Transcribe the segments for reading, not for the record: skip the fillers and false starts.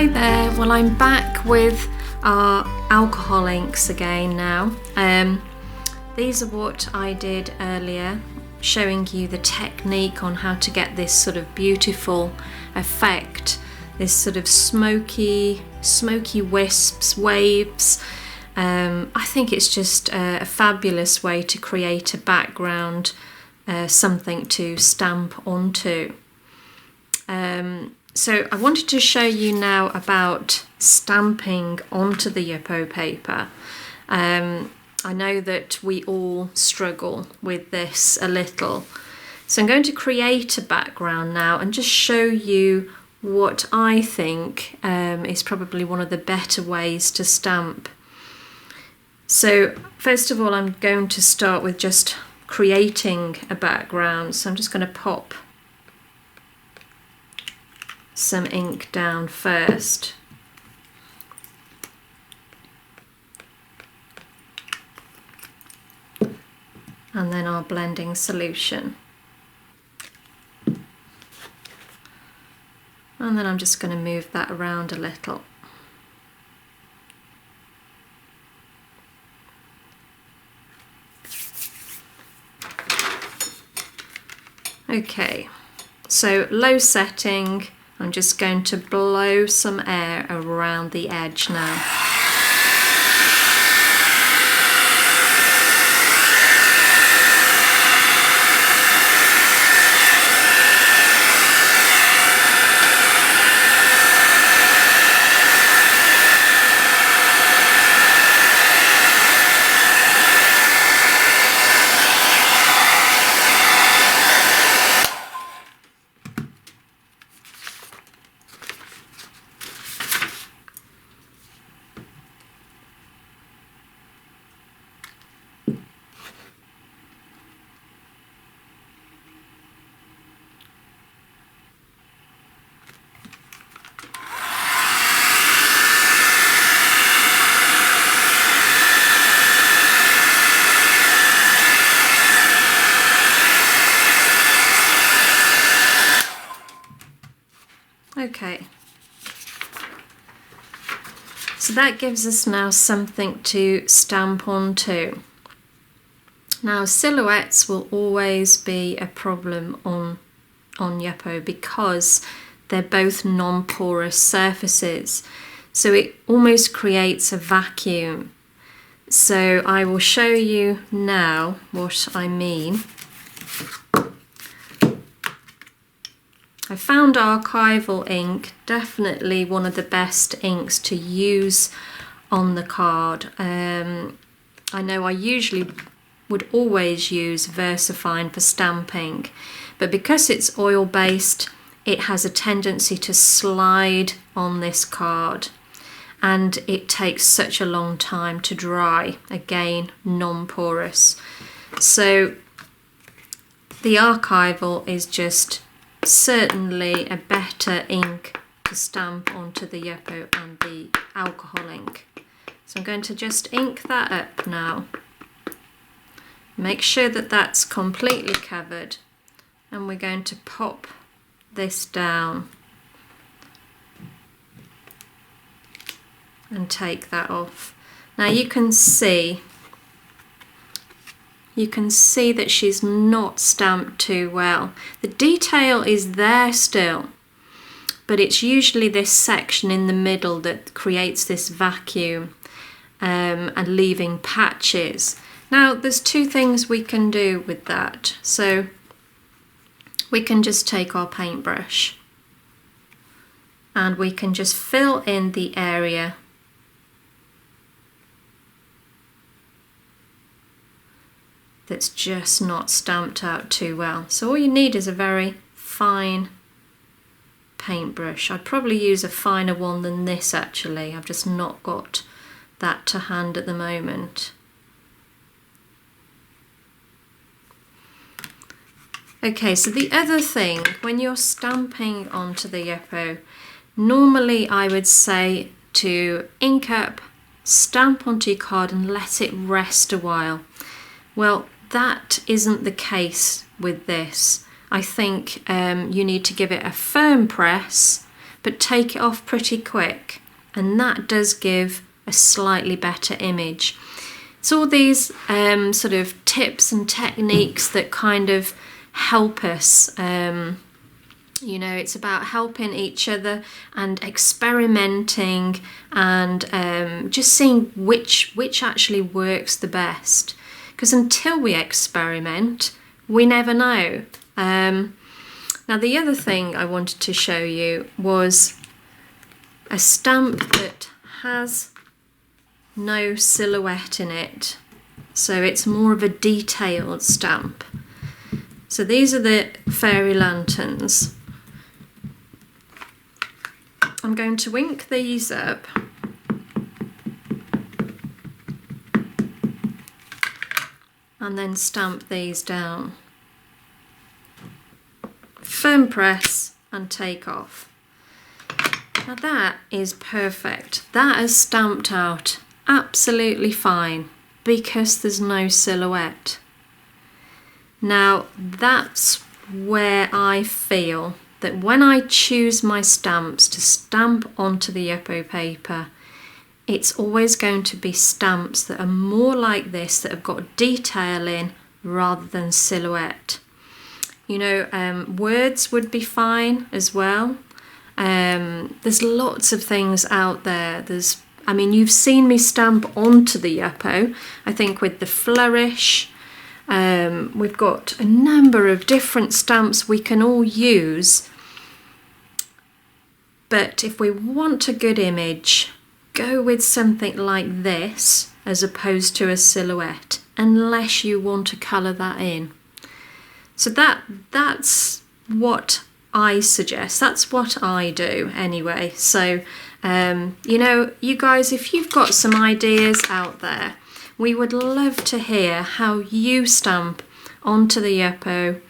Hi there, well I'm back with our alcohol inks again now. These are what I did earlier, showing you the technique on how to get this sort of beautiful effect, this sort of smoky wisps, waves. I think it's just a fabulous way to create a background, something to stamp onto. So I wanted to show you now about stamping onto the Yupo paper. I know that we all struggle with this a little. So I'm going to create a background now and just show you what I think is probably one of the better ways to stamp. So first of all, I'm going to start with just creating a background. So I'm just going to pop some ink down first. And then our blending solution. And then I'm just going to move that around a little. Okay, so low setting. I'm just going to blow some air around the edge now. Okay, so that gives us now something to stamp onto. Now silhouettes will always be a problem on Yupo because they're both non-porous surfaces, so it almost creates a vacuum. So I will show you now what I mean. I found archival ink definitely one of the best inks to use on the card. I know I usually would always use VersaFine for stamping, but because it's oil based, it has a tendency to slide on this card and it takes such a long time to dry. Again, non-porous. So the archival is just certainly a better ink to stamp onto the Yupo and the alcohol ink. So I'm going to just ink that up now. Make sure that that's completely covered, and we're going to pop this down and take that off. Now you can see that she's not stamped too well. The detail is there still, but it's usually this section in the middle that creates this vacuum and leaving patches. Now there's two things we can do with that. So we can just take our paintbrush and we can just fill in the area that's just not stamped out too well. So all you need is a very fine paintbrush. I'd probably use a finer one than this actually. I've just not got that to hand at the moment. Okay, so the other thing, when you're stamping onto the Yupo, normally I would say to ink up, stamp onto your card and let it rest a while. Well, that isn't the case with this. I think you need to give it a firm press, but take it off pretty quick, and that does give a slightly better image. It's all these sort of tips and techniques that kind of help us. You know, it's about helping each other and experimenting and just seeing which actually works the best. Because until we experiment, we never know. Now the other thing I wanted to show you was a stamp that has no silhouette in it. So it's more of a detailed stamp. So these are the fairy lanterns. I'm going to ink these up and then stamp these down. Firm press and take off. Now that is perfect. That is stamped out absolutely fine because there's no silhouette. Now that's where I feel that when I choose my stamps to stamp onto the Yupo paper, it's always going to be stamps that are more like this, that have got detail in rather than silhouette. You know, words would be fine as well. There's lots of things out there. I mean, you've seen me stamp onto the Yupo, I think with the flourish. We've got a number of different stamps we can all use. But if we want a good image, go with something like this as opposed to a silhouette, unless you want to colour that in. So that's what I suggest. That's what I do anyway. So, you know, you guys, if you've got some ideas out there, we would love to hear how you stamp onto the Yupo,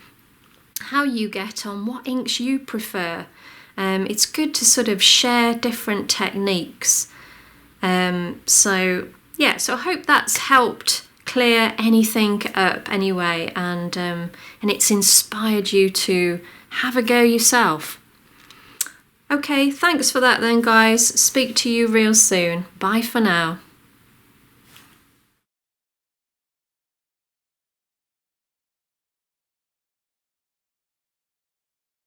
how you get on, what inks you prefer. It's good to sort of share different techniques. So yeah, so I hope that's helped clear anything up anyway, and it's inspired you to have a go yourself. Okay, thanks for that then guys. Speak to you real soon. Bye for now.